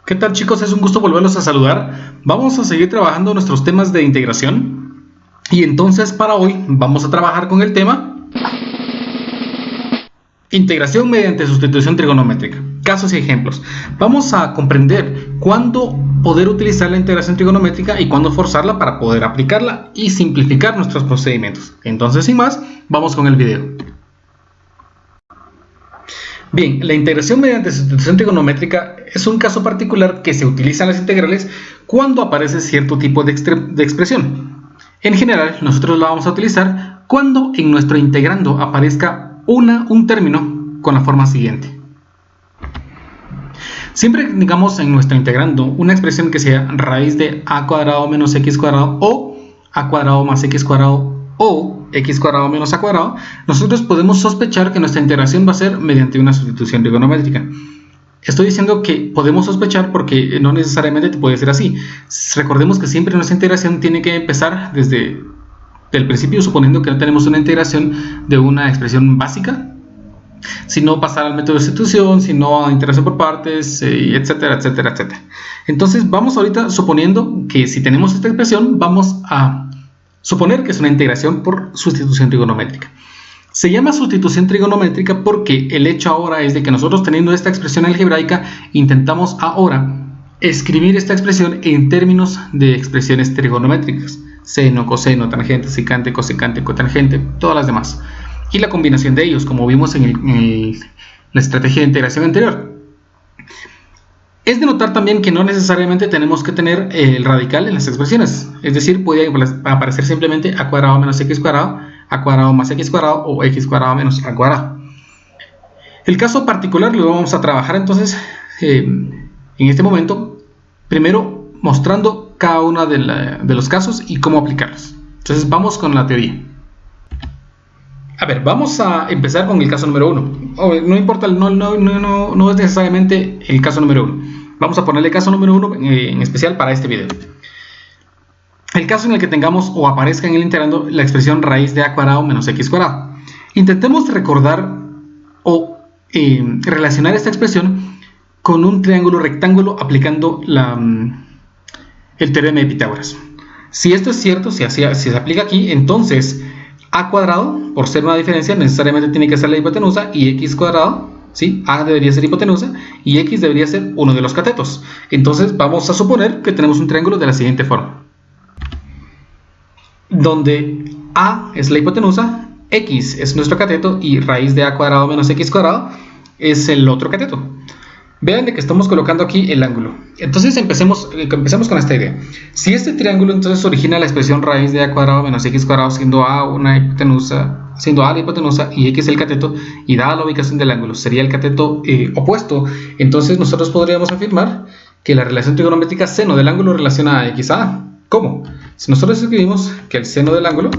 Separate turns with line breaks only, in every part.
¿Qué tal, chicos? Es un gusto volverlos a saludar. Vamos a seguir trabajando nuestros temas de integración. Y entonces para hoy vamos a trabajar con el tema integración mediante sustitución trigonométrica. Casos y ejemplos. Vamos a comprender cuándo poder utilizar la integración trigonométrica y cuándo forzarla para poder aplicarla y simplificar nuestros procedimientos. Entonces, sin más, vamos con el video. Bien, la integración mediante sustitución trigonométrica es un caso particular que se utiliza en las integrales cuando aparece cierto tipo de expresión. En general, nosotros la vamos a utilizar cuando en nuestro integrando aparezca un término con la forma siguiente. Siempre que tengamos en nuestro integrando una expresión que sea raíz de a cuadrado menos x cuadrado o a cuadrado más x cuadrado o x cuadrado menos a cuadrado, nosotros podemos sospechar que nuestra integración va a ser mediante una sustitución trigonométrica. Estoy diciendo que podemos sospechar porque no necesariamente puede ser así. Recordemos que siempre nuestra integración tiene que empezar desde el principio, suponiendo que no tenemos una integración de una expresión básica, sino pasar al método de sustitución, sino a integración por partes, etcétera, etcétera, etcétera. Entonces vamos ahorita suponiendo que si tenemos esta expresión, vamos a suponer que es una integración por sustitución trigonométrica. Se llama sustitución trigonométrica porque el hecho ahora es de que nosotros, teniendo esta expresión algebraica, intentamos ahora escribir esta expresión en términos de expresiones trigonométricas: seno, coseno, tangente, secante, cosecante, cotangente, todas las demás, y la combinación de ellos, como vimos en la estrategia de integración anterior. Es de notar también que no necesariamente tenemos que tener el radical en las expresiones, es decir, puede aparecer simplemente a cuadrado menos x cuadrado, a cuadrado más x cuadrado o x cuadrado menos a cuadrado. El caso particular lo vamos a trabajar entonces en este momento, primero mostrando cada uno de los casos y cómo aplicarlos. Entonces vamos con la teoría. A ver, vamos a empezar con el caso número 1. No importa, no es necesariamente el caso número 1. Vamos a ponerle caso número 1 en especial para este video. El caso en el que tengamos o aparezca en el integrando la expresión raíz de a cuadrado menos x cuadrado. Intentemos recordar o relacionar esta expresión con un triángulo rectángulo aplicando el teorema de Pitágoras. Si esto es cierto, si se aplica aquí, entonces a cuadrado, por ser una diferencia, necesariamente tiene que ser la hipotenusa, y x cuadrado, ¿sí? A debería ser hipotenusa y x debería ser uno de los catetos. Entonces vamos a suponer que tenemos un triángulo de la siguiente forma, donde a es la hipotenusa, x es nuestro cateto y raíz de a cuadrado menos x cuadrado es el otro cateto. Vean de que estamos colocando aquí el ángulo. Entonces empecemos con esta idea. Si este triángulo entonces origina la expresión raíz de a cuadrado menos x cuadrado, siendo a la hipotenusa y x el cateto, y dada la ubicación del ángulo sería el cateto opuesto, entonces nosotros podríamos afirmar que la relación trigonométrica seno del ángulo relaciona a x a a. ¿Cómo? Si nosotros escribimos que el seno del ángulo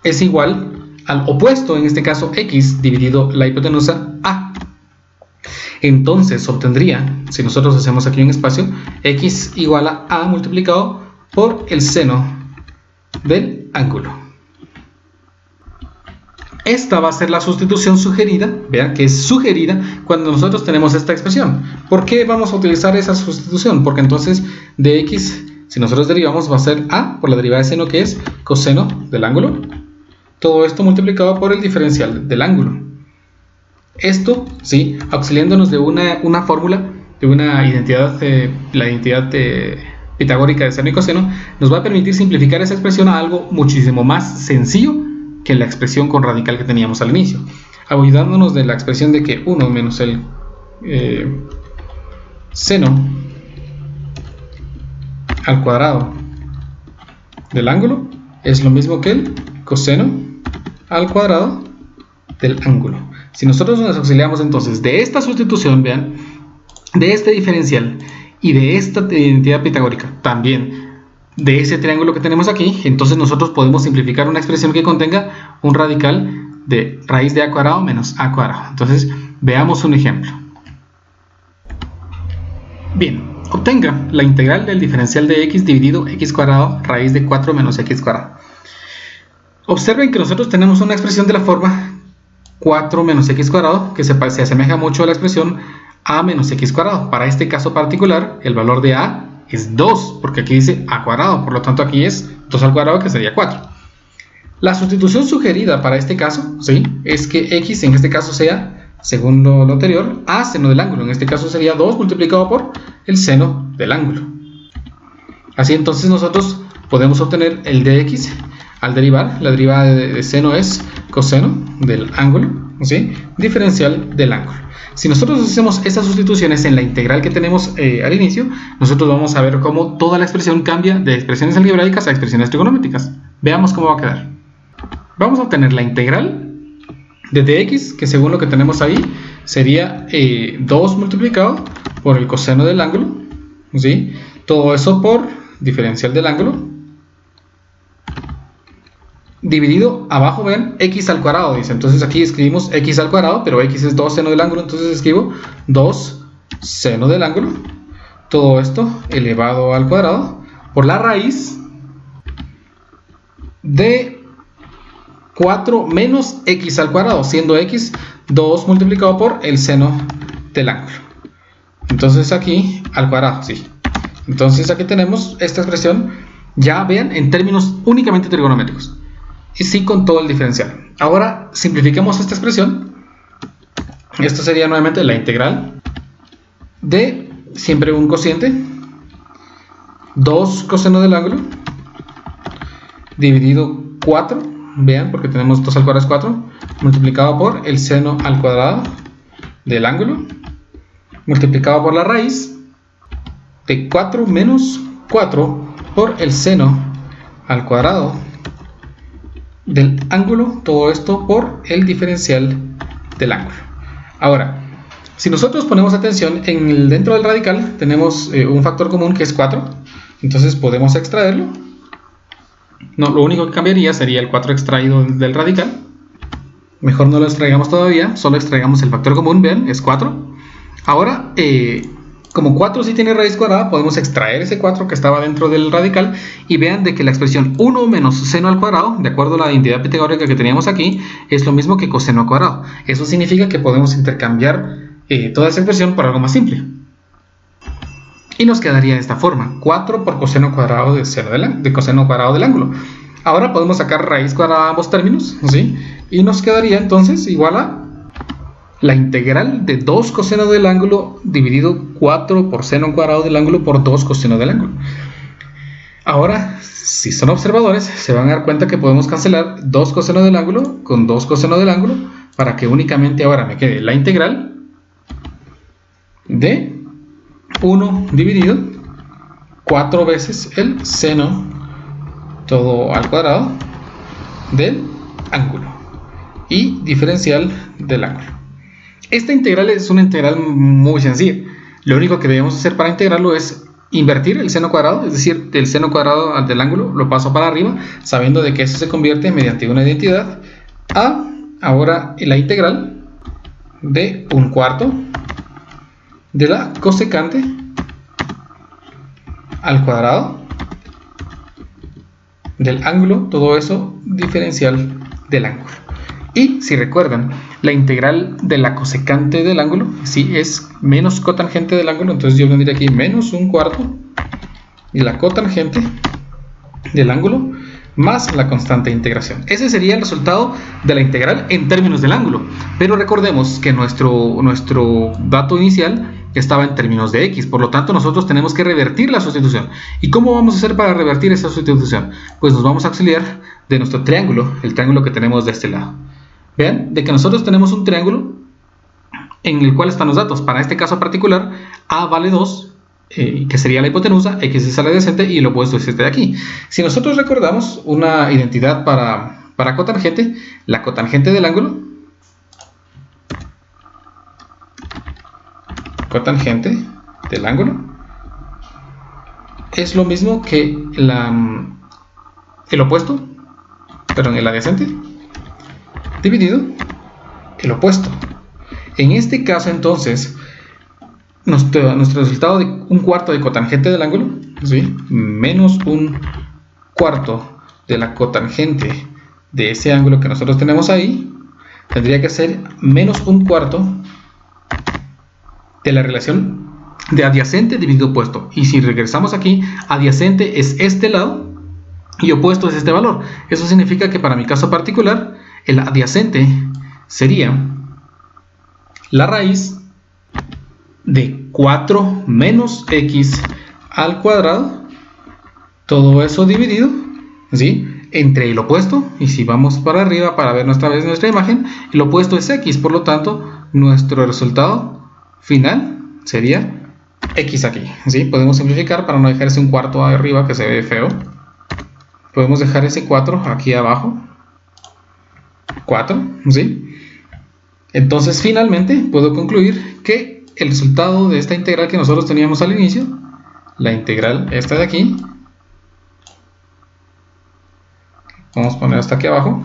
es igual al opuesto, en este caso x dividido la hipotenusa a, entonces obtendría, si nosotros hacemos aquí un espacio, x igual a multiplicado por el seno del ángulo. Esta va a ser la sustitución sugerida. Vean que es sugerida cuando nosotros tenemos esta expresión. ¿Por qué vamos a utilizar esa sustitución? Porque entonces de x, si nosotros derivamos, va a ser a por la derivada de seno, que es coseno del ángulo. Todo esto multiplicado por el diferencial del ángulo. Esto, sí, auxiliándonos de una fórmula, de una identidad, la identidad pitagórica de seno y coseno, nos va a permitir simplificar esa expresión a algo muchísimo más sencillo que la expresión con radical que teníamos al inicio, ayudándonos de la expresión de que 1 menos el seno al cuadrado del ángulo es lo mismo que el coseno al cuadrado del ángulo. Si nosotros nos auxiliamos entonces de esta sustitución, vean, de este diferencial y de esta identidad pitagórica, también de ese triángulo que tenemos aquí, entonces nosotros podemos simplificar una expresión que contenga un radical de raíz de a cuadrado menos a cuadrado. Entonces veamos un ejemplo. Bien, obtenga la integral del diferencial de x dividido x cuadrado raíz de 4 menos x cuadrado. Observen que nosotros tenemos una expresión de la forma 4 menos x cuadrado que se asemeja mucho a la expresión a menos x cuadrado. Para este caso particular, el valor de a es 2, porque aquí dice a cuadrado, por lo tanto aquí es 2 al cuadrado, que sería 4. La sustitución sugerida para este caso, ¿sí?, es que x en este caso sea, según lo anterior, a seno del ángulo. En este caso sería 2 multiplicado por el seno del ángulo. Así entonces nosotros podemos obtener el dx al derivar. La derivada de seno es coseno del ángulo, ¿sí?, diferencial del ángulo. Si nosotros hacemos estas sustituciones en la integral que tenemos al inicio, nosotros vamos a ver cómo toda la expresión cambia de expresiones algebraicas a expresiones trigonométricas. Veamos cómo va a quedar. Vamos a obtener la integral de dx, que según lo que tenemos ahí, sería 2 multiplicado por el coseno del ángulo, ¿sí?, todo eso por diferencial del ángulo, dividido abajo, vean, x al cuadrado, dice. Entonces aquí escribimos x al cuadrado, pero x es 2 seno del ángulo, entonces escribo 2 seno del ángulo, todo esto elevado al cuadrado, por la raíz de 4 menos x al cuadrado, siendo x 2 multiplicado por el seno del ángulo. Entonces aquí al cuadrado, sí. Entonces aquí tenemos esta expresión, ya vean, en términos únicamente trigonométricos. Y sí con todo el diferencial. Ahora simplifiquemos esta expresión. Esto sería nuevamente la integral de siempre un cociente, 2 coseno del ángulo, dividido 4, vean, porque tenemos 2 al cuadrado es 4, multiplicado por el seno al cuadrado del ángulo, multiplicado por la raíz de 4 menos 4 por el seno al cuadrado del ángulo, todo esto por el diferencial del ángulo. Ahora, si nosotros ponemos atención, dentro del radical tenemos un factor común que es 4, entonces podemos extraerlo. No, lo único que cambiaría sería el 4 extraído del radical. Mejor no lo extraigamos todavía, solo extraigamos el factor común, vean, es 4. Ahora, como 4 sí tiene raíz cuadrada, podemos extraer ese 4 que estaba dentro del radical y vean de que la expresión 1 menos seno al cuadrado, de acuerdo a la identidad pitagórica que teníamos aquí, es lo mismo que coseno al cuadrado. Eso significa que podemos intercambiar toda esa expresión por algo más simple. Y nos quedaría de esta forma, 4 por coseno cuadrado de coseno cuadrado del ángulo. Ahora podemos sacar raíz cuadrada de ambos términos, ¿sí?, y nos quedaría entonces igual a la integral de 2 coseno del ángulo dividido 4 por seno cuadrado del ángulo por 2 coseno del ángulo. Ahora, si son observadores, se van a dar cuenta que podemos cancelar 2 coseno del ángulo con 2 coseno del ángulo para que únicamente ahora me quede la integral de 1 dividido 4 veces el seno todo al cuadrado del ángulo y diferencial del ángulo. Esta integral es una integral muy sencilla. Lo único que debemos hacer para integrarlo es invertir el seno cuadrado, es decir, del seno cuadrado del ángulo lo paso para arriba, sabiendo de que eso se convierte mediante una identidad a ahora la integral de 1/4 de la cosecante al cuadrado del ángulo, todo eso diferencial del ángulo. Y si recuerdan, la integral de la cosecante del ángulo, sí, es menos cotangente del ángulo, entonces yo vendría aquí menos 1/4 y la cotangente del ángulo más la constante de integración. Ese sería el resultado de la integral en términos del ángulo, pero recordemos que nuestro dato inicial estaba en términos de x, por lo tanto nosotros tenemos que revertir la sustitución. ¿Y cómo vamos a hacer para revertir esa sustitución? Pues nos vamos a auxiliar de nuestro triángulo, el triángulo que tenemos de este lado. Vean, de que nosotros tenemos un triángulo en el cual están los datos. Para este caso particular, a vale 2, que sería la hipotenusa, x es la adyacente y el opuesto es este de aquí. Si nosotros recordamos una identidad para cotangente, la cotangente del ángulo, es lo mismo que el opuesto, perdón, el adyacente, dividido el opuesto. En este caso entonces nuestro resultado de 1/4 de cotangente del ángulo, ¿sí?, menos 1/4 de la cotangente de ese ángulo que nosotros tenemos ahí, tendría que ser menos 1/4 de la relación de adyacente dividido opuesto. Y si regresamos aquí, adyacente es este lado y opuesto es este valor. Eso significa que para mi caso particular, el adyacente sería la raíz de 4 menos x al cuadrado, todo eso dividido, ¿sí?, entre el opuesto. Y si vamos para arriba para ver nuestra imagen, el opuesto es x, por lo tanto nuestro resultado final sería x aquí, ¿sí? Podemos simplificar para no dejar ese un cuarto arriba que se ve feo. Podemos dejar ese 4 aquí abajo, 4, ¿sí? Entonces finalmente puedo concluir que el resultado de esta integral que nosotros teníamos al inicio, la integral esta de aquí, vamos a poner hasta aquí abajo,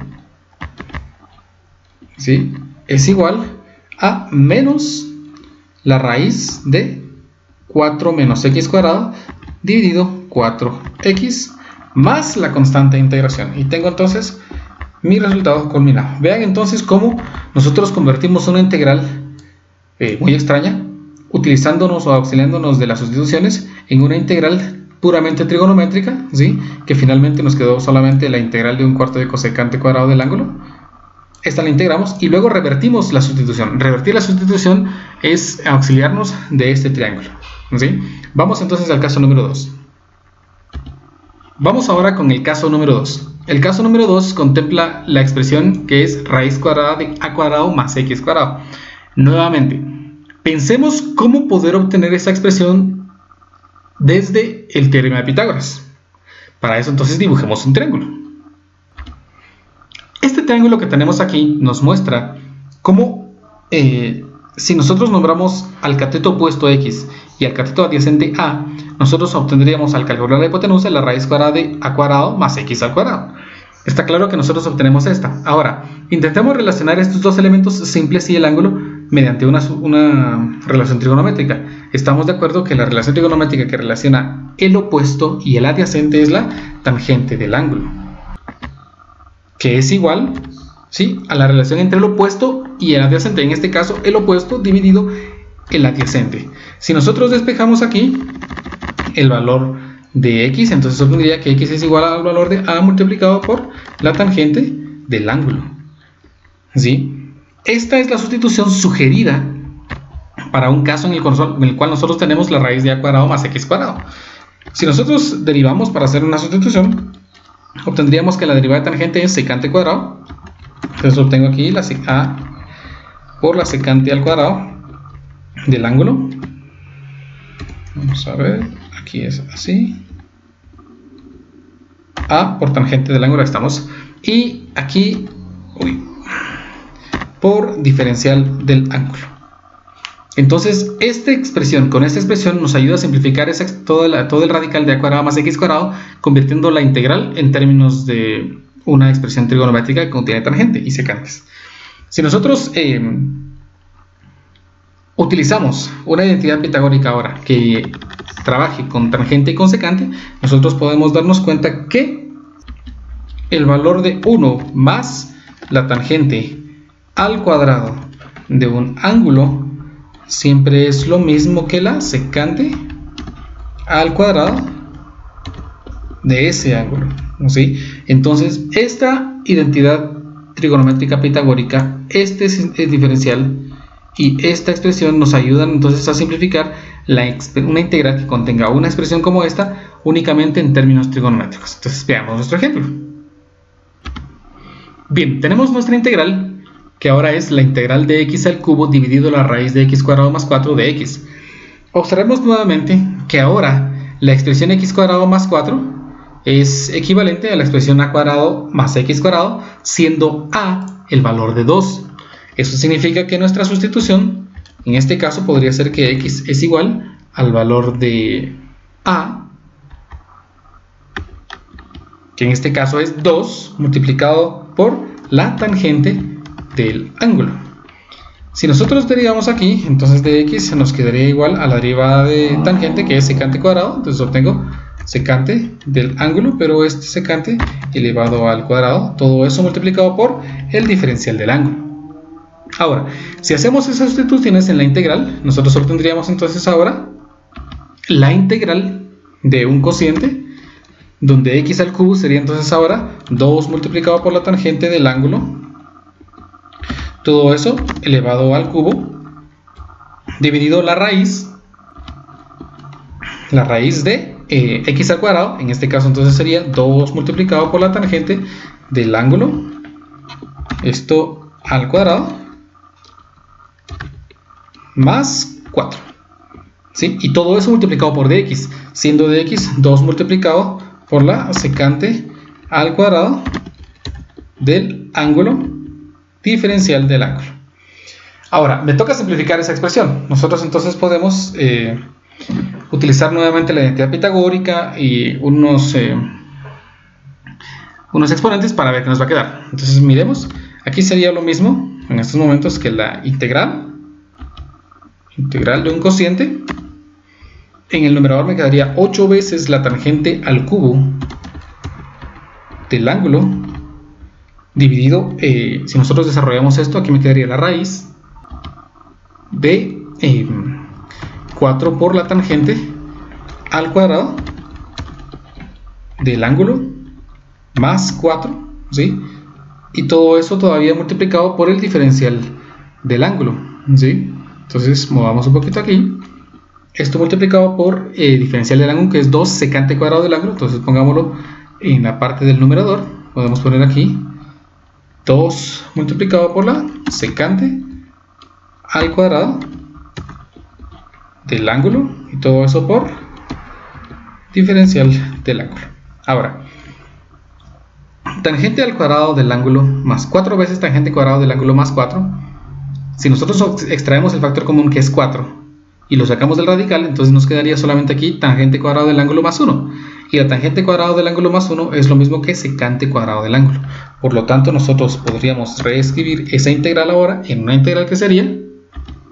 ¿sí?, es igual a menos la raíz de 4 menos x cuadrado dividido 4x más la constante de integración. Y tengo entonces mi resultado culminado. Vean entonces cómo nosotros convertimos una integral muy extraña, utilizándonos o auxiliándonos de las sustituciones, en una integral puramente trigonométrica, ¿sí?, que finalmente nos quedó solamente la integral de un cuarto de cosecante cuadrado del ángulo. Esta la integramos y luego revertimos la sustitución. Revertir la sustitución es auxiliarnos de este triángulo, ¿sí? Vamos entonces al caso número 2. Vamos ahora con el caso número 2. El caso número 2 contempla la expresión que es raíz cuadrada de a cuadrado más x cuadrado. Nuevamente, pensemos cómo poder obtener esa expresión desde el teorema de Pitágoras. Para eso entonces dibujemos un triángulo. Este triángulo que tenemos aquí nos muestra cómo si nosotros nombramos al cateto opuesto x y al cateto adyacente a, nosotros obtendríamos al calcular la hipotenusa la raíz cuadrada de a cuadrado más x al cuadrado. Está claro que nosotros obtenemos esta. Ahora, intentemos relacionar estos dos elementos simples y el ángulo mediante una relación trigonométrica. Estamos de acuerdo que la relación trigonométrica que relaciona el opuesto y el adyacente es la tangente del ángulo, que es igual, ¿sí?, a la relación entre el opuesto y el adyacente. En este caso, el opuesto dividido el adyacente. Si nosotros despejamos aquí el valor de x, entonces obtendría que x es igual al valor de a multiplicado por la tangente del ángulo, ¿sí? Esta es la sustitución sugerida para un caso en el cual nosotros tenemos la raíz de a cuadrado más x cuadrado. Si nosotros derivamos para hacer una sustitución, obtendríamos que la derivada de tangente es secante cuadrado. Entonces obtengo aquí la sec a por la secante al cuadrado del ángulo. Vamos a ver, aquí es así. A por tangente del ángulo, estamos. Y aquí, por diferencial del ángulo. Entonces, con esta expresión nos ayuda a simplificar todo el radical de a cuadrado más x cuadrado, convirtiendo la integral en términos de una expresión trigonométrica que contiene tangente y secantes. Si nosotros utilizamos una identidad pitagórica ahora que trabaje con tangente y con secante, nosotros podemos darnos cuenta que el valor de 1 más la tangente al cuadrado de un ángulo siempre es lo mismo que la secante al cuadrado de ese ángulo, ¿sí? Entonces, esta identidad trigonométrica pitagórica, este es el diferencial y esta expresión nos ayudan entonces a simplificar una integral que contenga una expresión como esta únicamente en términos trigonométricos. Entonces, veamos nuestro ejemplo. Bien, tenemos nuestra integral, que ahora es la integral de x al cubo dividido la raíz de x cuadrado más 4 de x. Observemos nuevamente que ahora la expresión x cuadrado más 4 es equivalente a la expresión a cuadrado más x cuadrado, siendo a el valor de 2. Eso significa que nuestra sustitución, en este caso, podría ser que x es igual al valor de a, que en este caso es 2 multiplicado por la tangente del ángulo. Si nosotros derivamos aquí, entonces de x nos quedaría igual a la derivada de tangente, que es secante cuadrado. Entonces obtengo secante del ángulo, pero este secante elevado al cuadrado, todo eso multiplicado por el diferencial del ángulo. Ahora, si hacemos esas sustituciones en la integral, nosotros obtendríamos entonces ahora la integral de un cociente, donde x al cubo sería entonces ahora 2 multiplicado por la tangente del ángulo, todo eso elevado al cubo, dividido la raíz de x al cuadrado, en este caso entonces sería 2 multiplicado por la tangente del ángulo, esto al cuadrado, más 4, ¿sí? Y todo eso multiplicado por dx, siendo dx 2 multiplicado por la secante al cuadrado del ángulo diferencial del ángulo. Ahora, me toca simplificar esa expresión. Nosotros entonces podemos utilizar nuevamente la identidad pitagórica y unos exponentes para ver qué nos va a quedar. Entonces miremos, aquí sería lo mismo en estos momentos que la integral de un cociente. En el numerador me quedaría 8 veces la tangente al cubo del ángulo dividido, si nosotros desarrollamos esto, aquí me quedaría la raíz de 4 por la tangente al cuadrado del ángulo más 4, ¿sí? Y todo eso todavía multiplicado por el diferencial del ángulo, ¿sí? Entonces movamos un poquito aquí, esto multiplicado por diferencial del ángulo, que es 2 secante cuadrado del ángulo. Entonces pongámoslo en la parte del numerador, podemos poner aquí 2 multiplicado por la secante al cuadrado del ángulo, y todo eso por diferencial del ángulo. Ahora, tangente al cuadrado del ángulo más 4 veces tangente cuadrado del ángulo más 4. Si nosotros extraemos el factor común, que es 4, y lo sacamos del radical, entonces nos quedaría solamente aquí tangente cuadrado del ángulo más 1. Y la tangente cuadrado del ángulo más 1 es lo mismo que secante cuadrado del ángulo. Por lo tanto, nosotros podríamos reescribir esa integral ahora en una integral que sería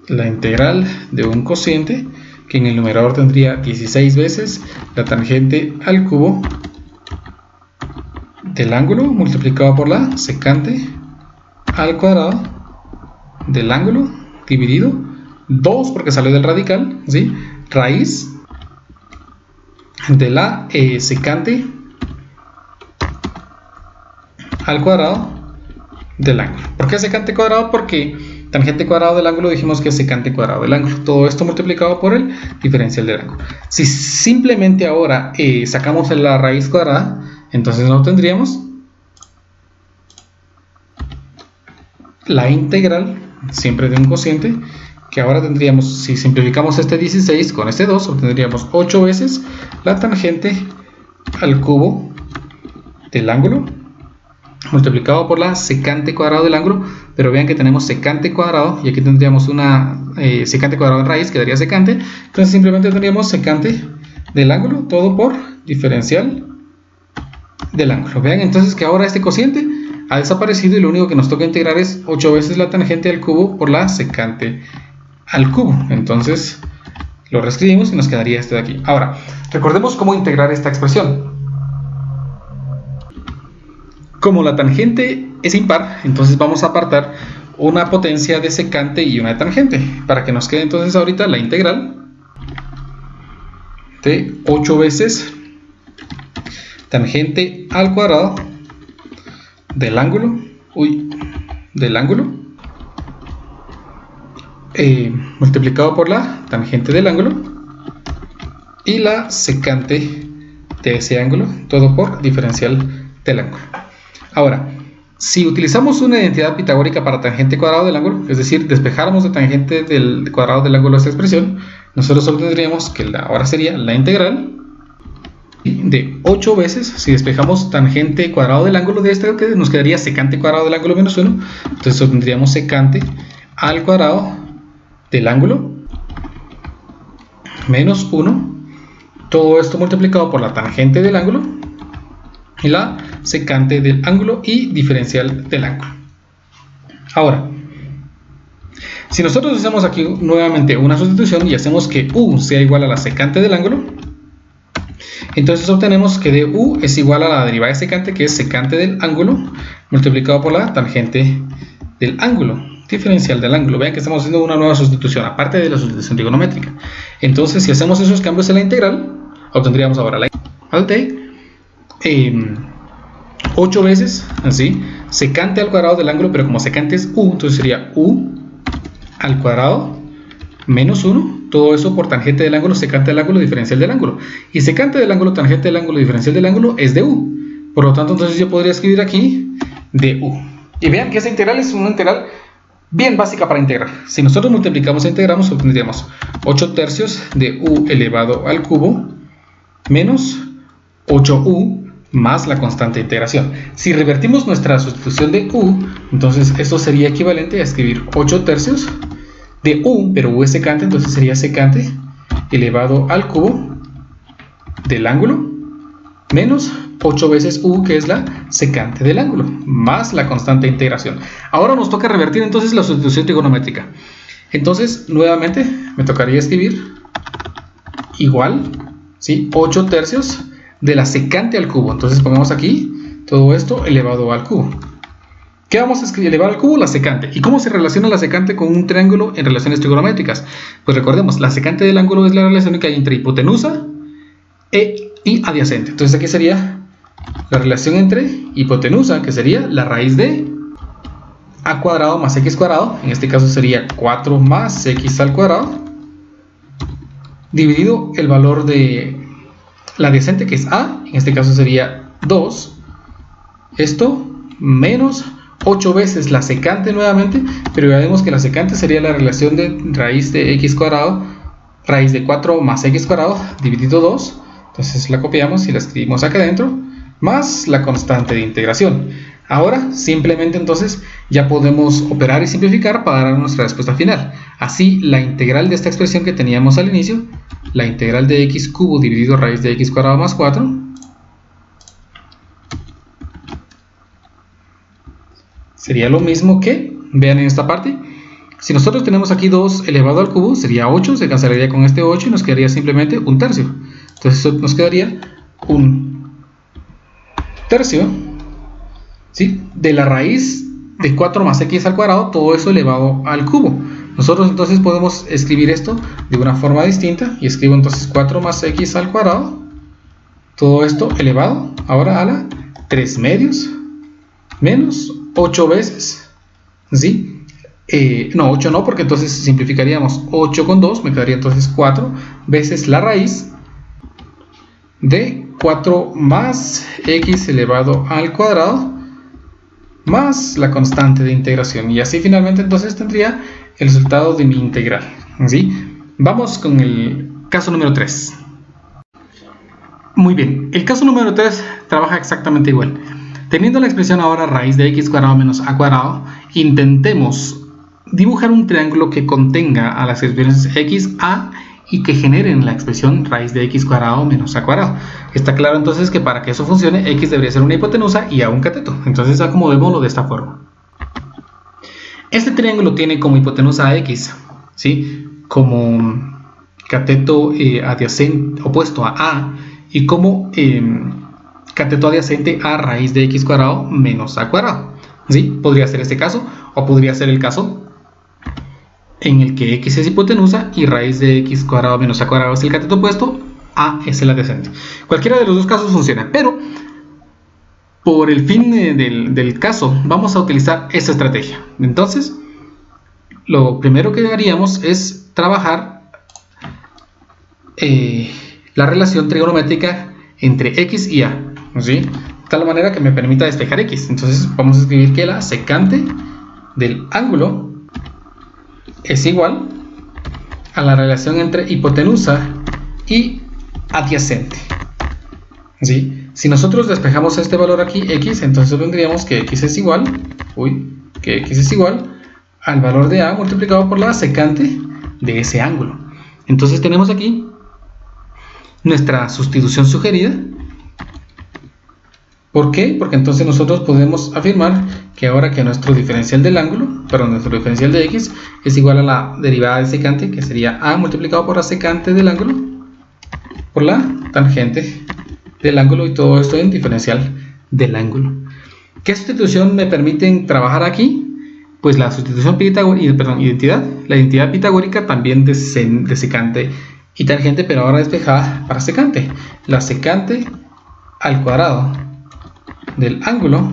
la integral de un cociente, que en el numerador tendría 16 veces la tangente al cubo del ángulo multiplicado por la secante al cuadrado del ángulo dividido 2 porque salió del radical, ¿sí? Raíz de la secante al cuadrado del ángulo. ¿Por qué secante cuadrado? Porque tangente cuadrado del ángulo dijimos que es secante cuadrado del ángulo. Todo esto multiplicado por el diferencial del ángulo. Si simplemente ahora sacamos la raíz cuadrada, entonces no tendríamos la integral siempre de un cociente, que ahora tendríamos, si simplificamos este 16 con este 2, obtendríamos 8 veces la tangente al cubo del ángulo multiplicado por la secante cuadrado del ángulo, pero vean que tenemos secante cuadrado y aquí tendríamos una secante cuadrado en raíz, quedaría secante, entonces simplemente tendríamos secante del ángulo, todo por diferencial del ángulo. Vean entonces que ahora este cociente ha desaparecido y lo único que nos toca integrar es 8 veces la tangente al cubo por la secante al cubo. Entonces lo reescribimos y nos quedaría este de aquí. Ahora, recordemos cómo integrar esta expresión. Como la tangente es impar, entonces vamos a apartar una potencia de secante y una de tangente, para que nos quede entonces ahorita la integral de 8 veces tangente al cuadrado del ángulo, multiplicado por la tangente del ángulo y la secante de ese ángulo, todo por diferencial del ángulo. Ahora, si utilizamos una identidad pitagórica para tangente cuadrado del ángulo, es decir, despejáramos la tangente del cuadrado del ángulo de esta expresión, nosotros obtendríamos que ahora sería la integral de 8 veces, si despejamos tangente cuadrado del ángulo de este, que nos quedaría secante cuadrado del ángulo menos 1, entonces obtendríamos secante al cuadrado del ángulo menos 1, todo esto multiplicado por la tangente del ángulo y la secante del ángulo y diferencial del ángulo. Ahora, si nosotros hacemos aquí nuevamente una sustitución y hacemos que u sea igual a la secante del ángulo, entonces obtenemos que de u es igual a la derivada de secante, que es secante del ángulo multiplicado por la tangente del ángulo diferencial del ángulo. Vean que estamos haciendo una nueva sustitución, aparte de la sustitución trigonométrica. Entonces, si hacemos esos cambios en la integral, obtendríamos ahora la integral de 8 veces, así, secante al cuadrado del ángulo, pero como secante es u, entonces sería u al cuadrado menos 1, todo eso por tangente del ángulo, secante del ángulo, diferencial del ángulo. Y secante del ángulo, tangente del ángulo, diferencial del ángulo es de u. Por lo tanto, entonces yo podría escribir aquí de u. Y vean que esa integral es una integral bien básica para integrar. Si nosotros multiplicamos e integramos, obtendríamos 8 tercios de u elevado al cubo menos 8u más la constante de integración. Si revertimos nuestra sustitución de u, entonces esto sería equivalente a escribir 8 tercios de u, pero u es secante, entonces sería secante elevado al cubo del ángulo menos 8 veces u, que es la secante del ángulo, más la constante de integración. Ahora nos toca revertir entonces la sustitución trigonométrica. Entonces, nuevamente, me tocaría escribir igual, ¿sí? 8 tercios de la secante al cubo. Entonces pongamos aquí todo esto elevado al cubo. ¿Qué vamos a escribir? Elevar al cubo la secante. ¿Y cómo se relaciona la secante con un triángulo en relaciones trigonométricas? Pues recordemos, la secante del ángulo es la relación que hay entre hipotenusa y adyacente. Entonces aquí sería la relación entre hipotenusa, que sería la raíz de a cuadrado más x cuadrado, en este caso sería 4 más x al cuadrado, dividido el valor de la adyacente, que es a, en este caso sería 2, esto menos 8 veces la secante nuevamente, pero ya vemos que la secante sería la relación de raíz de x cuadrado, raíz de 4 más x cuadrado, dividido 2, entonces la copiamos y la escribimos acá adentro, más la constante de integración. Ahora simplemente entonces ya podemos operar y simplificar para dar nuestra respuesta final. Así la integral de esta expresión que teníamos al inicio, la integral de x cubo dividido raíz de x cuadrado más 4, sería lo mismo que, vean en esta parte, si nosotros tenemos aquí 2 elevado al cubo, sería 8, se cancelaría con este 8 y nos quedaría simplemente un tercio. Entonces eso nos quedaría un tercio, ¿sí?, de la raíz de 4 más x al cuadrado, todo eso elevado al cubo. Nosotros entonces podemos escribir esto de una forma distinta y escribo entonces 4 más x al cuadrado, todo esto elevado ahora a la 3 medios menos 8 veces, ¿sí? No, 8 no, porque entonces simplificaríamos 8 con 2, me quedaría entonces 4 veces la raíz de 4 más x elevado al cuadrado más la constante de integración, y así finalmente entonces tendría el resultado de mi integral, ¿sí? Vamos con el caso número 3. Muy bien, el caso número 3 trabaja exactamente igual. Teniendo la expresión ahora raíz de x cuadrado menos a cuadrado, intentemos dibujar un triángulo que contenga a las expresiones x, a y que generen la expresión raíz de x cuadrado menos a cuadrado. Está claro entonces que para que eso funcione, x debería ser una hipotenusa y a un cateto. Entonces acomodémoslo de esta forma. Este triángulo tiene como hipotenusa a x, ¿sí?, como cateto adyacente opuesto a a, y como cateto adyacente a raíz de x cuadrado menos a cuadrado, ¿sí? Podría ser este caso, o podría ser el caso en el que x es hipotenusa y raíz de x cuadrado menos a cuadrado es el cateto opuesto, a es el adyacente. Cualquiera de los dos casos funciona, pero por el fin del caso vamos a utilizar esta estrategia. Entonces, lo primero que haríamos es trabajar la relación trigonométrica entre x y a, ¿sí?, de tal manera que me permita despejar x. Entonces vamos a escribir que la secante del ángulo es igual a la relación entre hipotenusa y adyacente, ¿sí? Si nosotros despejamos este valor aquí, x, entonces tendríamos que x es igual, al valor de a multiplicado por la secante de ese ángulo. Entonces tenemos aquí nuestra sustitución sugerida. ¿Por qué? Porque entonces nosotros podemos afirmar que ahora que nuestro diferencial del ángulo, nuestro diferencial de x es igual a la derivada de secante, que sería a multiplicado por la secante del ángulo por la tangente del ángulo, y todo esto en diferencial del ángulo. ¿Qué sustitución me permiten trabajar aquí? Pues la sustitución la identidad pitagórica también de secante y tangente, pero ahora despejada para secante. La secante al cuadrado del ángulo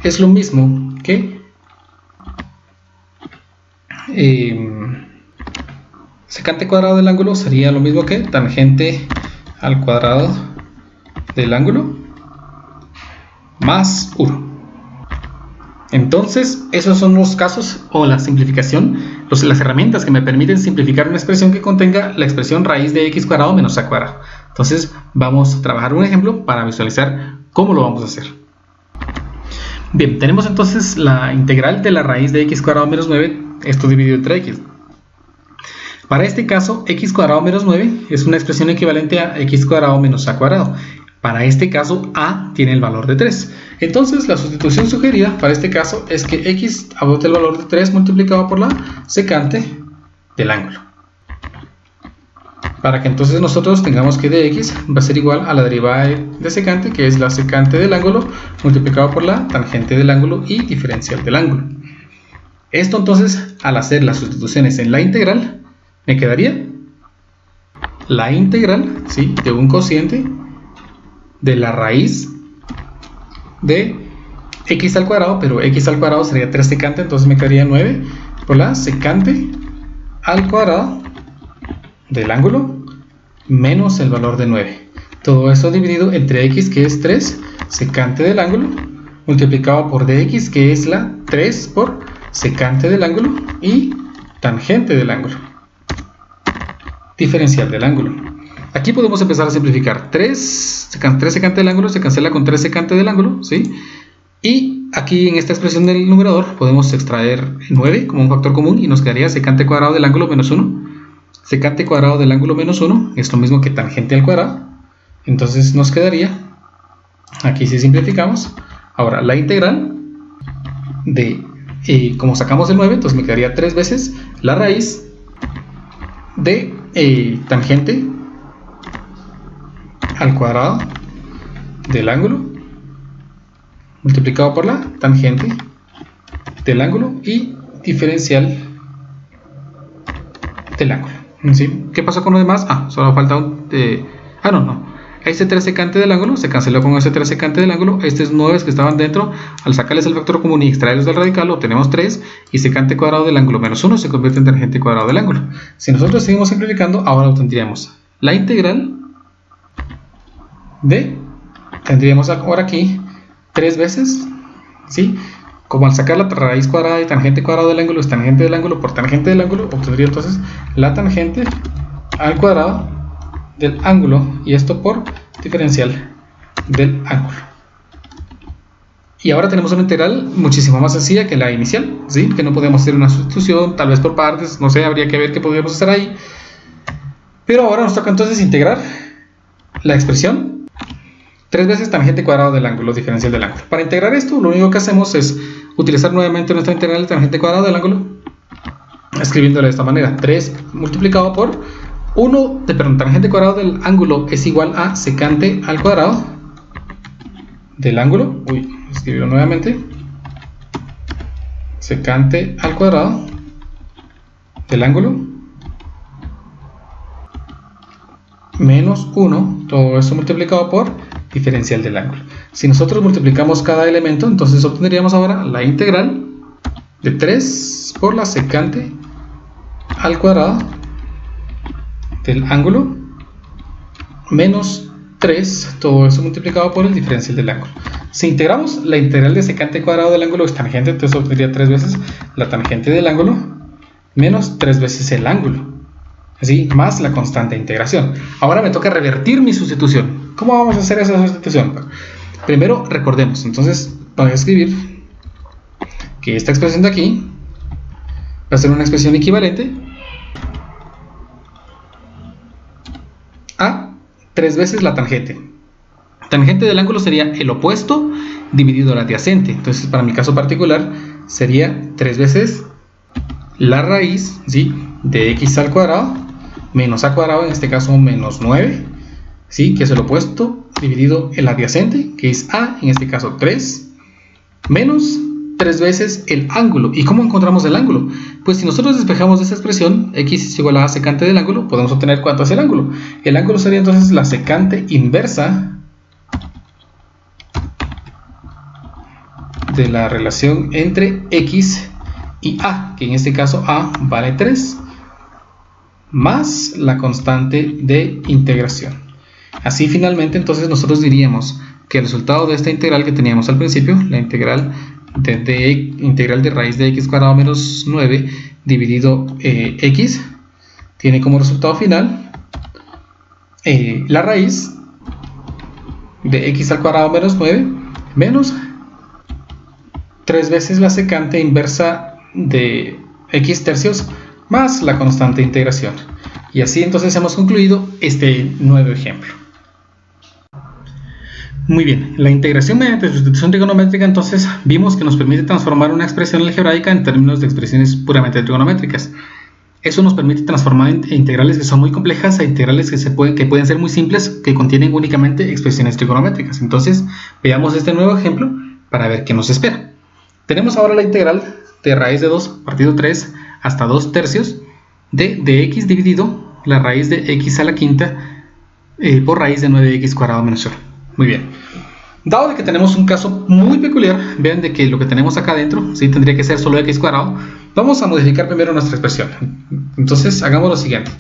es lo mismo que secante cuadrado del ángulo sería lo mismo que tangente al cuadrado del ángulo más 1. Entonces, esos son los casos o la simplificación, las herramientas que me permiten simplificar una expresión que contenga la expresión raíz de x cuadrado menos a cuadrado. Entonces, vamos a trabajar un ejemplo para visualizar cómo lo vamos a hacer. Bien, tenemos entonces la integral de la raíz de x cuadrado menos 9, esto dividido entre x. Para este caso, x cuadrado menos 9 es una expresión equivalente a x cuadrado menos a cuadrado. Para este caso, a tiene el valor de 3. Entonces, la sustitución sugerida para este caso es que x adopte el valor de 3 multiplicado por la secante del ángulo. Para que entonces nosotros tengamos que dx va a ser igual a la derivada de secante, que es la secante del ángulo multiplicado por la tangente del ángulo y diferencial del ángulo. Esto entonces, al hacer las sustituciones en la integral, me quedaría la integral, ¿sí?, de un cociente de la raíz de x al cuadrado, pero x al cuadrado sería 3 secante, entonces me quedaría 9 por la secante al cuadrado del ángulo menos el valor de 9. Todo eso dividido entre x, que es 3 secante del ángulo, multiplicado por dx, que es la 3 por secante del ángulo y tangente del ángulo, diferencial del ángulo. Aquí podemos empezar a simplificar. 3 secante del ángulo se cancela con 3 secante del ángulo, ¿sí? Y aquí en esta expresión del numerador podemos extraer 9 como un factor común y nos quedaría secante cuadrado del ángulo menos 1. Secante cuadrado del ángulo menos 1 es lo mismo que tangente al cuadrado. Entonces nos quedaría, aquí si simplificamos, ahora la integral de, como sacamos el 9, entonces me quedaría 3 veces la raíz de tangente al cuadrado del ángulo multiplicado por la tangente del ángulo y diferencial del ángulo, ¿sí? ¿Qué pasó con lo demás? Solo falta un... Este 3 secante del ángulo se canceló con ese 3 secante del ángulo. Estos 9 que estaban dentro, al sacarles el factor común y extraerlos del radical, obtenemos 3 y secante cuadrado del ángulo menos 1 se convierte en tangente cuadrado del ángulo. Si nosotros seguimos simplificando, ahora obtendríamos la integral tendríamos ahora aquí 3 veces, ¿sí? Como al sacar la raíz cuadrada y tangente cuadrado del ángulo es tangente del ángulo por tangente del ángulo, obtendría entonces la tangente al cuadrado del ángulo y esto por diferencial del ángulo. Y ahora tenemos una integral muchísimo más sencilla que la inicial, ¿sí? Que no podemos hacer una sustitución, tal vez por partes, no sé, habría que ver qué podríamos hacer ahí. Pero ahora nos toca entonces integrar la expresión 3 veces tangente cuadrado del ángulo, diferencial del ángulo. Para integrar esto, lo único que hacemos es utilizar nuevamente nuestra integral de tangente cuadrado del ángulo, escribiéndole de esta manera: 3 multiplicado por tangente cuadrado del ángulo es igual a secante al cuadrado del ángulo. Escribirlo nuevamente: secante al cuadrado del ángulo menos 1, todo eso multiplicado por diferencial del ángulo. Si nosotros multiplicamos cada elemento, entonces obtendríamos ahora la integral de 3 por la secante al cuadrado del ángulo menos 3, todo eso multiplicado por el diferencial del ángulo. Si integramos la integral de secante cuadrado del ángulo es tangente, entonces obtendría 3 veces la tangente del ángulo menos 3 veces el ángulo, así más la constante de integración. Ahora me toca revertir mi sustitución. ¿Cómo vamos a hacer esa sustitución? Primero recordemos, entonces voy a escribir que esta expresión de aquí va a ser una expresión equivalente a 3 veces la tangente. Tangente del ángulo sería el opuesto dividido el adyacente. Entonces, para mi caso particular, sería 3 veces la raíz, ¿sí?, de x al cuadrado menos a cuadrado, en este caso menos 9, ¿sí?, que es el opuesto dividido el adyacente, que es a, en este caso 3, menos 3 veces el ángulo. ¿Y cómo encontramos el ángulo? Pues si nosotros despejamos esa expresión, x es igual a secante del ángulo, podemos obtener cuánto es el ángulo. El ángulo sería entonces la secante inversa de la relación entre x y a, que en este caso a vale 3, más la constante de integración. Así finalmente entonces nosotros diríamos que el resultado de esta integral que teníamos al principio, la integral de raíz de x cuadrado menos 9 dividido x, tiene como resultado final la raíz de x al cuadrado menos 9 menos 3 veces la secante inversa de x tercios más la constante de integración. Y así entonces hemos concluido este nuevo ejemplo. Muy bien, la integración mediante sustitución trigonométrica entonces vimos que nos permite transformar una expresión algebraica en términos de expresiones puramente trigonométricas. Eso nos permite transformar integrales que son muy complejas a integrales que pueden ser muy simples, que contienen únicamente expresiones trigonométricas. Entonces veamos este nuevo ejemplo para ver qué nos espera. Tenemos ahora la integral de raíz de 2 partido 3 hasta 2 tercios de x dividido la raíz de x a la quinta por raíz de 9x cuadrado menos 1. Muy bien. Dado de que tenemos un caso muy peculiar, vean de que lo que tenemos acá adentro, ¿sí? Tendría que ser solo x cuadrado. Vamos a modificar primero nuestra expresión. Entonces hagamos lo siguiente.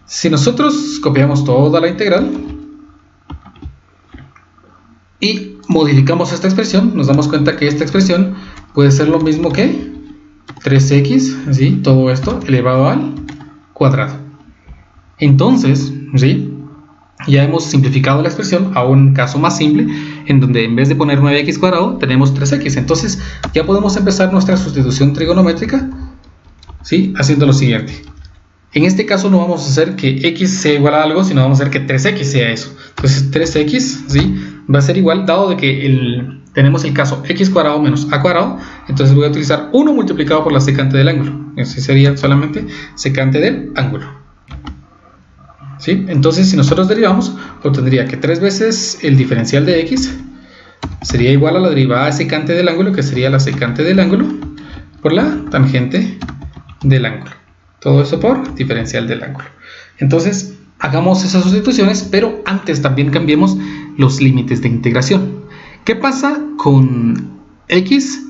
Si nosotros copiamos toda la integral y modificamos esta expresión, nos damos cuenta que esta expresión puede ser lo mismo que 3x, ¿sí? Todo esto elevado al cuadrado. Entonces, ¿sí? Ya hemos simplificado la expresión a un caso más simple, en donde en vez de poner 9x cuadrado, tenemos 3x. Entonces ya podemos empezar nuestra sustitución trigonométrica, ¿sí? Haciendo lo siguiente. En este caso no vamos a hacer que x sea igual a algo, sino vamos a hacer que 3x sea eso. Entonces 3x, ¿sí? Va a ser igual, dado de que tenemos el caso x cuadrado menos a cuadrado, entonces voy a utilizar 1 multiplicado por la secante del ángulo. Ese sería solamente secante del ángulo. ¿Sí? Entonces si nosotros derivamos, obtendría que 3 veces el diferencial de x sería igual a la derivada de secante del ángulo, que sería la secante del ángulo por la tangente del ángulo. Todo eso por diferencial del ángulo. Entonces hagamos esas sustituciones, pero antes también cambiemos los límites de integración. ¿Qué pasa con x?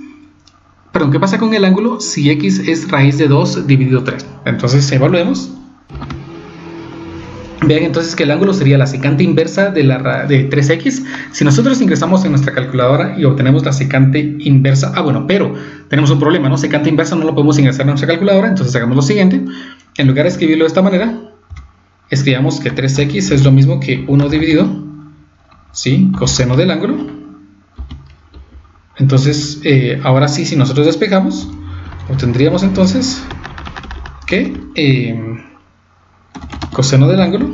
Perdón, ¿qué pasa con el ángulo si x es raíz de 2 dividido 3? Entonces evaluemos. Vean entonces que el ángulo sería la secante inversa de 3x. Si nosotros ingresamos en nuestra calculadora y obtenemos la secante inversa, bueno, pero tenemos un problema, ¿no? Secante inversa no lo podemos ingresar en nuestra calculadora, entonces hagamos lo siguiente. En lugar de escribirlo de esta manera, escribamos que 3x es lo mismo que 1 dividido, ¿sí? Coseno del ángulo. Entonces, ahora sí, si nosotros despejamos, obtendríamos entonces que coseno del ángulo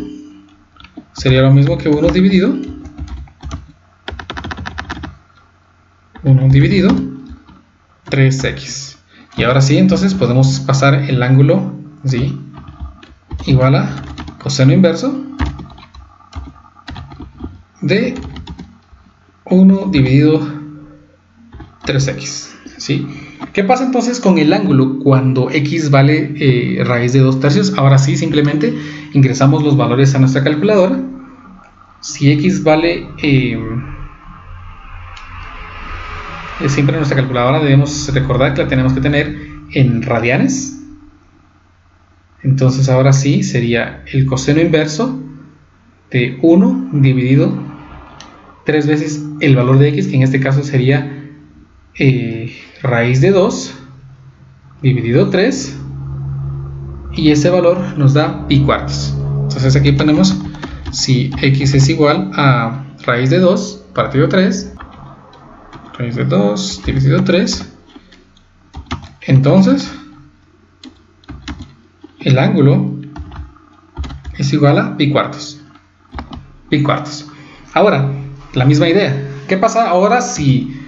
sería lo mismo que 1 dividido 3x. Y ahora sí, entonces podemos pasar el ángulo, ¿sí? Igual a coseno inverso de 1 dividido 3x, ¿sí? ¿Qué pasa entonces con el ángulo cuando x vale raíz de 2 tercios? Ahora sí, simplemente ingresamos los valores a nuestra calculadora. Si x vale, siempre en nuestra calculadora debemos recordar que la tenemos que tener en radianes. Entonces ahora sí sería el coseno inverso de 1 dividido 3 veces el valor de x, que en este caso sería raíz de 2 dividido 3, y ese valor nos da pi cuartos. Entonces aquí ponemos si x es igual a raíz de 2 partido 3, raíz de 2 dividido 3, entonces el ángulo es igual a pi cuartos. Pi cuartos. Ahora, la misma idea. ¿Qué pasa ahora si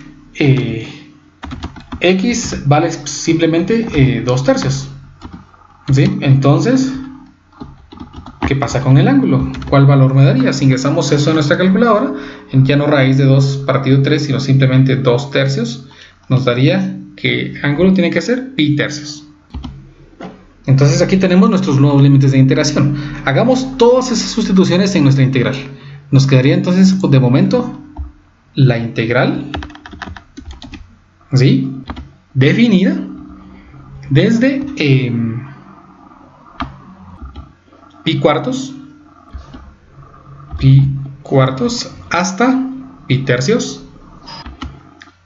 x vale simplemente 2 tercios? ¿Sí? Entonces, ¿qué pasa con el ángulo? ¿Cuál valor me daría? Si ingresamos eso en nuestra calculadora, en ya no raíz de 2 partido 3, sino simplemente 2 tercios, nos daría que el ángulo tiene que ser pi tercios. Entonces aquí tenemos nuestros nuevos límites de integración. Hagamos todas esas sustituciones en nuestra integral. Nos quedaría entonces de momento la integral, ¿sí?, definida desde pi cuartos hasta pi tercios.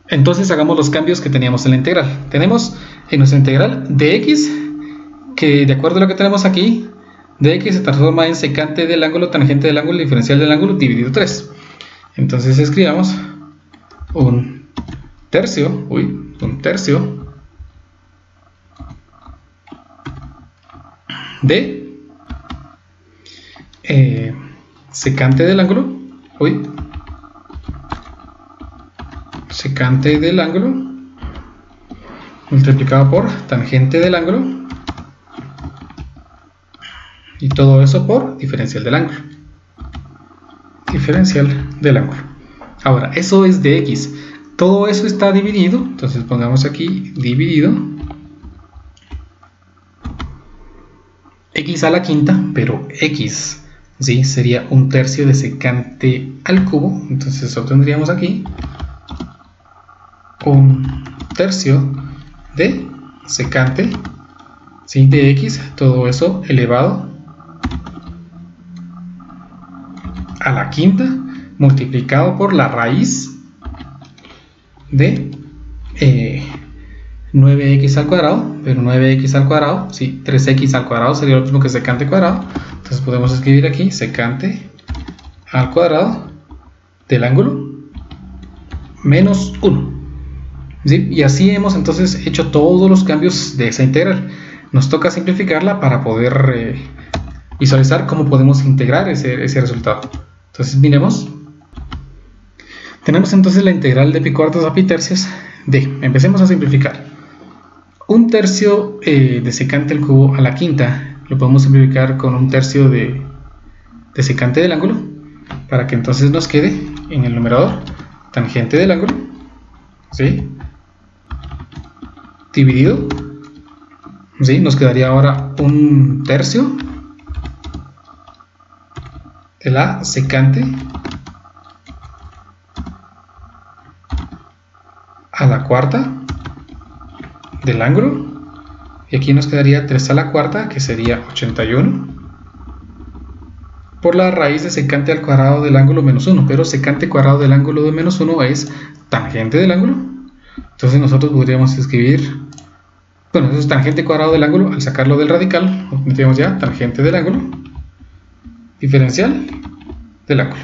Entonces hagamos los cambios que teníamos en la integral. Tenemos en nuestra integral dx, que de acuerdo a lo que tenemos aquí, dx se transforma en secante del ángulo, tangente del ángulo, diferencial del ángulo dividido 3. Entonces escribamos un tercio de secante del ángulo, multiplicado por tangente del ángulo, y todo eso por diferencial del ángulo. Ahora, eso es de x. Todo eso está dividido, entonces pongamos aquí dividido x a la quinta, pero x, ¿sí?, sería un tercio de secante al cubo. Entonces obtendríamos aquí un tercio de secante, ¿sí?, de x, todo eso elevado a la quinta multiplicado por la raíz de 9x al cuadrado, pero 9x al cuadrado, sí, 3x al cuadrado sería lo mismo que secante cuadrado. Entonces podemos escribir aquí secante al cuadrado del ángulo menos 1, ¿sí? Y así hemos entonces hecho todos los cambios de esa integral. Nos toca simplificarla para poder visualizar cómo podemos integrar ese resultado. Entonces miremos. Tenemos entonces la integral de pi cuartos a pi tercios de, empecemos a simplificar, un tercio de secante al cubo a la quinta, lo podemos simplificar con un tercio de secante del ángulo, para que entonces nos quede en el numerador tangente del ángulo, ¿sí?, dividido, ¿sí?, nos quedaría ahora un tercio de la secante a la cuarta del ángulo, y aquí nos quedaría 3 a la cuarta, que sería 81, por la raíz de secante al cuadrado del ángulo menos 1, pero secante cuadrado del ángulo de menos 1 es tangente del ángulo. Entonces nosotros podríamos escribir, bueno, eso es tangente cuadrado del ángulo, al sacarlo del radical, obtendríamos ya tangente del ángulo, diferencial del ángulo.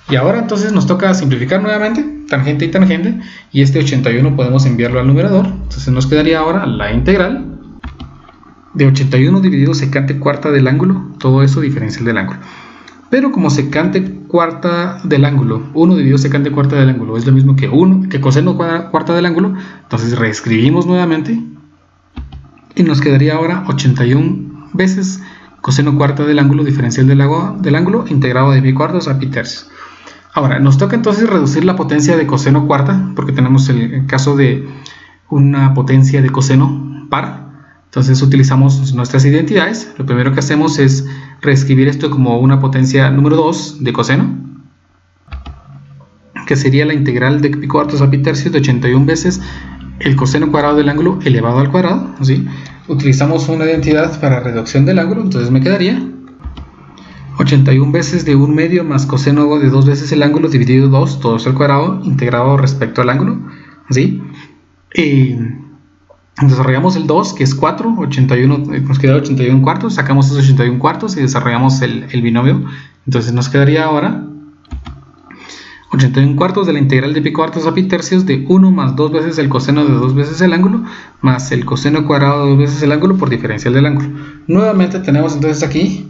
Y ahora entonces nos toca simplificar nuevamente, tangente y tangente, y este 81 podemos enviarlo al numerador. Entonces nos quedaría ahora la integral de 81 dividido secante cuarta del ángulo, todo eso diferencial del ángulo. Pero como secante cuarta del ángulo, 1 dividido secante cuarta del ángulo es lo mismo que coseno cuarta del ángulo, entonces reescribimos nuevamente y nos quedaría ahora 81 veces coseno cuarta del ángulo diferencial del ángulo integrado de pi cuartos a pi tercios. Ahora, nos toca entonces reducir la potencia de coseno cuarta, porque tenemos el caso de una potencia de coseno par. Entonces utilizamos nuestras identidades. Lo primero que hacemos es reescribir esto como una potencia número 2 de coseno, que sería la integral de pi cuartos a pi tercios de 81 veces el coseno cuadrado del ángulo elevado al cuadrado, ¿sí? Utilizamos una identidad para reducción del ángulo, entonces me quedaría 81 veces de 1 medio más coseno de 2 veces el ángulo dividido 2, todo eso al cuadrado, integrado respecto al ángulo, ¿sí? Desarrollamos el 2, que es 4, 81, nos queda 81 cuartos, sacamos esos 81 cuartos y desarrollamos el binomio. Entonces nos quedaría ahora 81 cuartos de la integral de pi cuartos a pi tercios de 1 más 2 veces el coseno de 2 veces el ángulo más el coseno cuadrado de 2 veces el ángulo por diferencial del ángulo. Nuevamente tenemos entonces aquí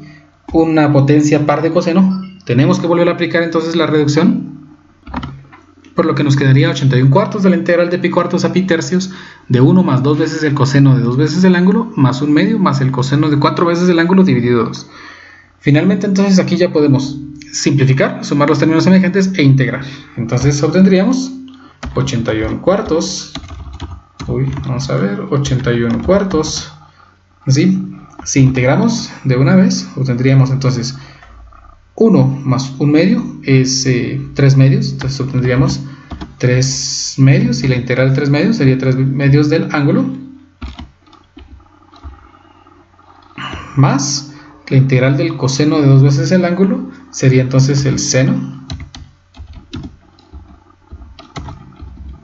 una potencia par de coseno. Tenemos que volver a aplicar entonces la reducción, por lo que nos quedaría 81 cuartos de la integral de pi cuartos a pi tercios de 1 más 2 veces el coseno de 2 veces el ángulo más 1 medio más el coseno de 4 veces el ángulo dividido 2. Finalmente entonces aquí ya podemos simplificar, sumar los términos semejantes e integrar. Entonces obtendríamos 81 cuartos vamos a ver, 81 cuartos. ¿Sí? Si integramos de una vez, obtendríamos entonces 1 más 1 medio es 3 medios, entonces obtendríamos 3 medios y la integral de 3 medios sería 3 medios del ángulo más la integral del coseno de 2 veces el ángulo sería entonces el seno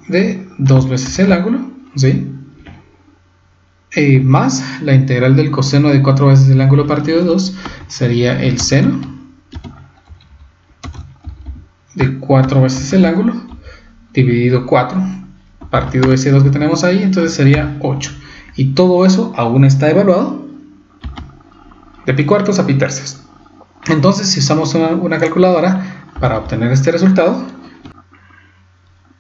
de 2 veces el ángulo, ¿sí? Más la integral del coseno de 4 veces el ángulo partido de 2 sería el seno de 4 veces el ángulo dividido 4 partido de ese 2 que tenemos ahí, entonces sería 8. Y todo eso aún está evaluado de pi cuartos a pi tercios. Entonces, si usamos una calculadora para obtener este resultado,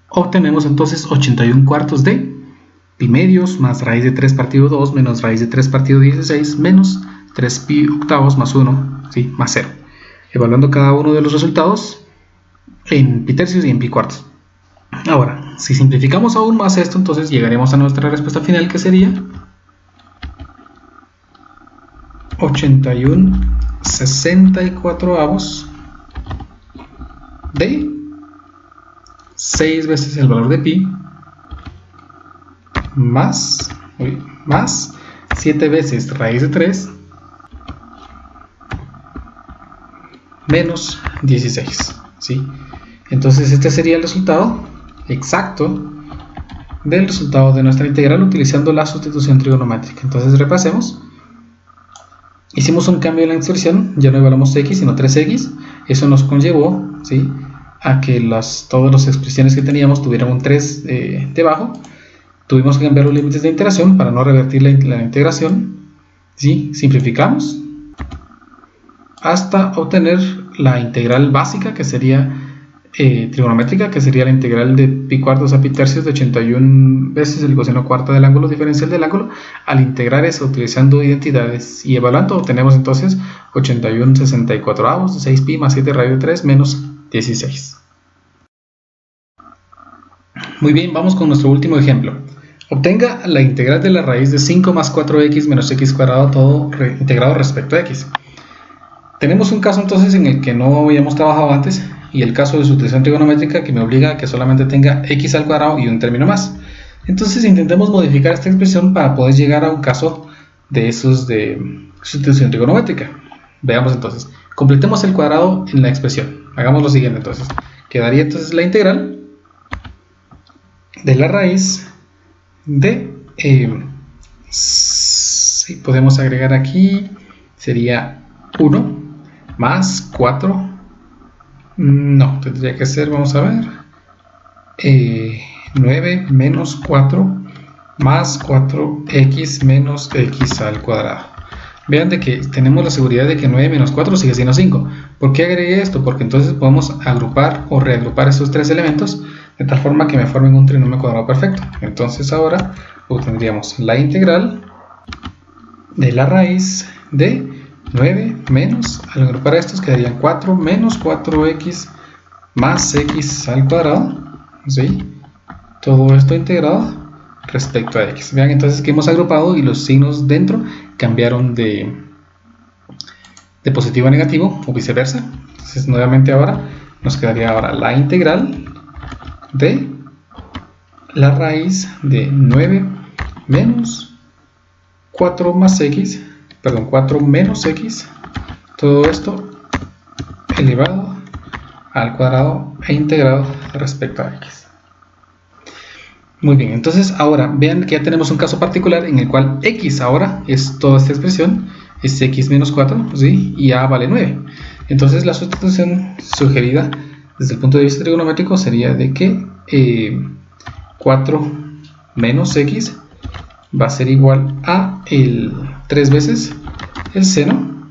obtenemos entonces 81 cuartos de pi medios más raíz de 3 partido 2 menos raíz de 3 partido 16 menos 3 pi octavos más 1, ¿sí? Más 0. Evaluando cada uno de los resultados en pi tercios y en pi cuartos. Ahora, si simplificamos aún más esto, entonces llegaremos a nuestra respuesta final, que sería 81 64avos de 6 veces el valor de pi más 7 veces raíz de 3 menos 16, ¿sí? Entonces este sería el resultado exacto del resultado de nuestra integral utilizando la sustitución trigonométrica. Entonces repasemos. Hicimos un cambio en la expresión, ya no evaluamos x sino 3x. Eso nos conllevó, ¿sí?, a que todas las expresiones que teníamos tuvieran un 3 debajo. Tuvimos que cambiar los límites de integración para no revertir la integración, ¿sí? Simplificamos hasta obtener la integral básica, que sería trigonométrica, que sería la integral de pi cuartos a pi tercios de 81 veces el coseno cuarto del ángulo diferencial del ángulo. Al integrar eso utilizando identidades y evaluando, obtenemos entonces 81 64avos de 6 pi más 7 raíz de 3 menos 16. Muy bien, vamos con nuestro último ejemplo. Obtenga la integral de la raíz de 5 más 4x menos x cuadrado, todo integrado respecto a x. Tenemos un caso entonces en el que no habíamos trabajado antes, y el caso de sustitución trigonométrica, que me obliga a que solamente tenga x al cuadrado y un término más. Entonces intentemos modificar esta expresión para poder llegar a un caso de esos de sustitución trigonométrica. Veamos entonces. Completemos el cuadrado en la expresión. Hagamos lo siguiente entonces. Quedaría entonces la integral de la raíz de... si podemos agregar aquí, sería 1 más 4... No, tendría que ser, vamos a ver, 9 menos 4 más 4x menos x al cuadrado. Vean de que tenemos la seguridad de que 9 menos 4 sigue siendo 5. ¿Por qué agregué esto? Porque entonces podemos agrupar o reagrupar esos tres elementos de tal forma que me formen un trinomio cuadrado perfecto. Entonces ahora obtendríamos la integral de la raíz de 9 menos, al agrupar estos quedarían 4 menos 4x más x al cuadrado, ¿sí? Todo esto integrado respecto a x. Vean entonces que hemos agrupado y los signos dentro cambiaron de positivo a negativo o viceversa. Entonces nuevamente ahora nos quedaría ahora la integral de la raíz de 9 menos 4 más x, perdón, 4 menos x, todo esto elevado al cuadrado e integrado respecto a x. Muy bien, entonces ahora vean que ya tenemos un caso particular en el cual x ahora es toda esta expresión, es x menos 4, ¿sí? Y a vale 9. Entonces la sustitución sugerida desde el punto de vista trigonométrico sería de que 4 menos x va a ser igual a 3 veces el seno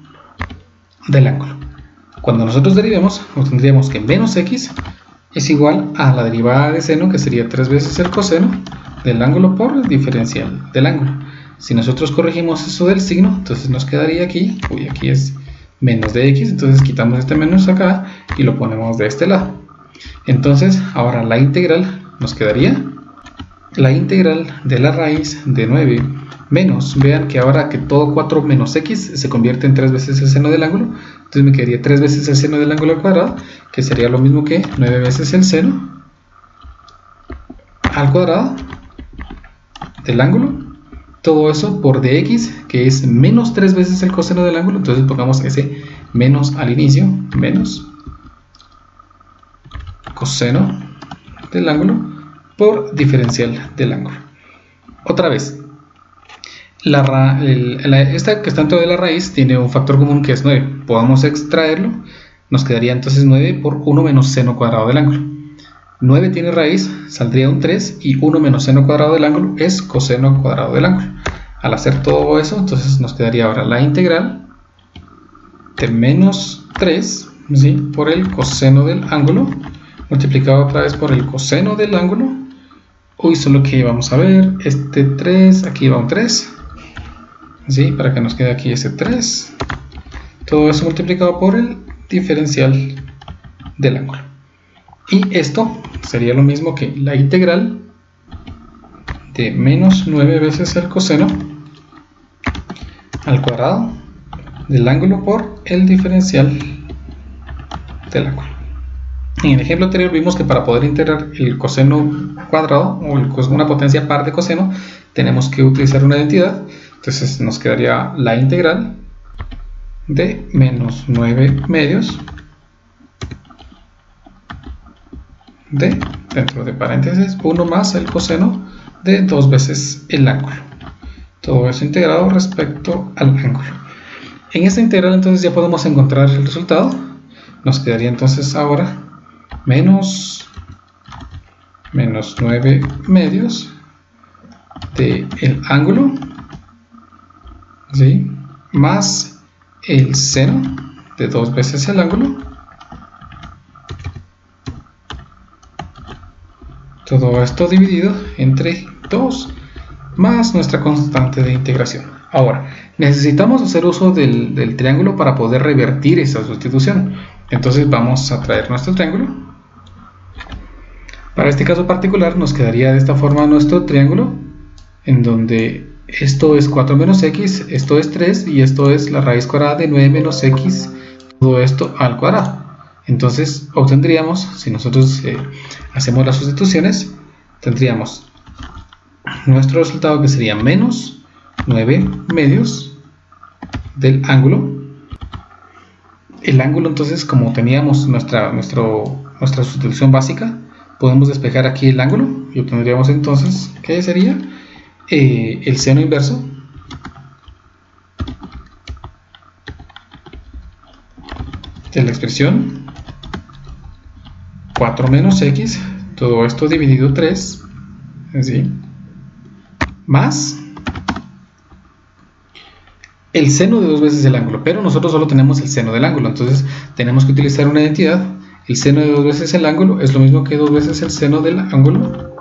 del ángulo. Cuando nosotros derivemos, obtendríamos que menos x es igual a la derivada de seno, que sería 3 veces el coseno del ángulo por el diferencial del ángulo. Si nosotros corregimos eso del signo, entonces nos quedaría aquí, aquí es menos de x, entonces quitamos este menos acá y lo ponemos de este lado. Entonces ahora la integral nos quedaría la integral de la raíz de 9 menos, vean que ahora que todo 4 menos x se convierte en 3 veces el seno del ángulo, entonces me quedaría 3 veces el seno del ángulo al cuadrado, que sería lo mismo que 9 veces el seno al cuadrado del ángulo, todo eso por dx, que es menos 3 veces el coseno del ángulo, entonces pongamos ese menos al inicio, menos coseno del ángulo por diferencial del ángulo. Otra vez, esta que está dentro de la raíz tiene un factor común que es 9. Podamos extraerlo, nos quedaría entonces 9 por 1 menos seno cuadrado del ángulo. 9 tiene raíz, saldría un 3, y 1 menos seno cuadrado del ángulo es coseno cuadrado del ángulo. Al hacer todo eso, entonces nos quedaría ahora la integral de menos 3, ¿sí?, por el coseno del ángulo, multiplicado otra vez por el coseno del ángulo. Uy, solo que vamos a ver, este 3, aquí va un 3, ¿sí?, para que nos quede aquí ese 3. Todo eso multiplicado por el diferencial del ángulo. Y esto sería lo mismo que la integral de menos 9 veces el coseno al cuadrado del ángulo por el diferencial del ángulo. En el ejemplo anterior vimos que para poder integrar el coseno cuadrado o una potencia par de coseno tenemos que utilizar una identidad. Entonces nos quedaría la integral de menos 9 medios de, dentro de paréntesis, 1 más el coseno de 2 veces el ángulo. Todo eso integrado respecto al ángulo. En esta integral entonces ya podemos encontrar el resultado. Nos quedaría entonces ahora menos 9 medios del ángulo, ¿sí?, más el seno de 2 veces el ángulo. Todo esto dividido entre 2 más nuestra constante de integración. Ahora, necesitamos hacer uso del triángulo para poder revertir esa sustitución. Entonces vamos a traer nuestro triángulo. Para este caso particular nos quedaría de esta forma nuestro triángulo, en donde esto es 4 menos x, esto es 3 y esto es la raíz cuadrada de 9 menos x, todo esto al cuadrado. Entonces obtendríamos, si nosotros hacemos las sustituciones, tendríamos nuestro resultado que sería menos 9 medios del ángulo. El ángulo, entonces, como teníamos nuestra sustitución básica, podemos despejar aquí el ángulo y obtendríamos entonces, ¿qué sería? El seno inverso de la expresión 4 menos x, todo esto dividido 3, ¿sí?, más el seno de 2 veces el ángulo, pero nosotros solo tenemos el seno del ángulo, entonces tenemos que utilizar una identidad. El seno de 2 veces el ángulo es lo mismo que 2 veces el seno del ángulo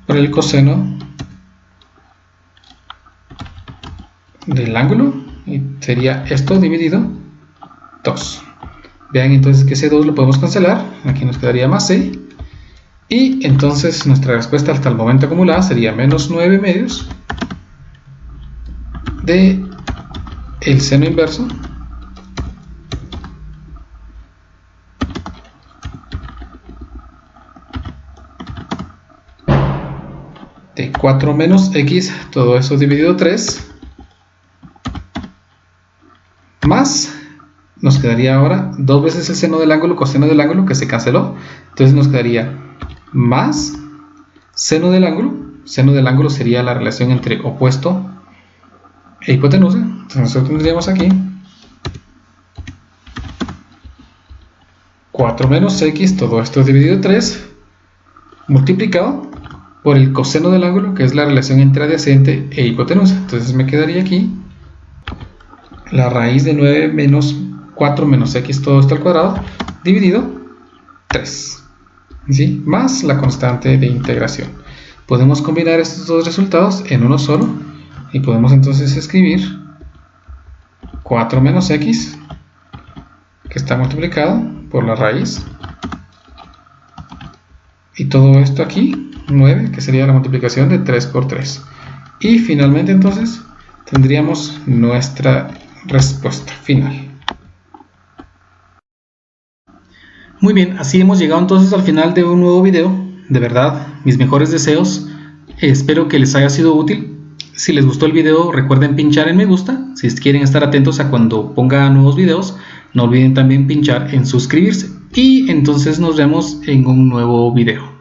por el coseno del ángulo, y sería esto dividido 2. Vean entonces que ese 2 lo podemos cancelar, aquí nos quedaría más c, y entonces nuestra respuesta hasta el momento acumulada sería menos 9 medios de el seno inverso de 4 menos x, todo eso dividido 3, más, nos quedaría ahora 2 veces el seno del ángulo, coseno del ángulo, que se canceló, entonces nos quedaría más seno del ángulo sería la relación entre opuesto e hipotenusa, entonces nosotros tendríamos aquí 4 menos x, todo esto dividido 3, multiplicado por el coseno del ángulo, que es la relación entre adyacente e hipotenusa. Entonces me quedaría aquí la raíz de 9 menos 4 menos x, todo esto al cuadrado, dividido 3, ¿sí?, más la constante de integración. Podemos combinar estos dos resultados en uno solo y podemos entonces escribir 4 menos x, que está multiplicado por la raíz y todo esto aquí, 9, que sería la multiplicación de 3 por 3. Y finalmente entonces tendríamos nuestra respuesta final. Muy bien, así hemos llegado entonces al final de un nuevo video. De verdad, mis mejores deseos. Espero que les haya sido útil. Si les gustó el video, recuerden pinchar en me gusta. Si quieren estar atentos a cuando ponga nuevos videos, no olviden también pinchar en suscribirse. Y entonces nos vemos en un nuevo video.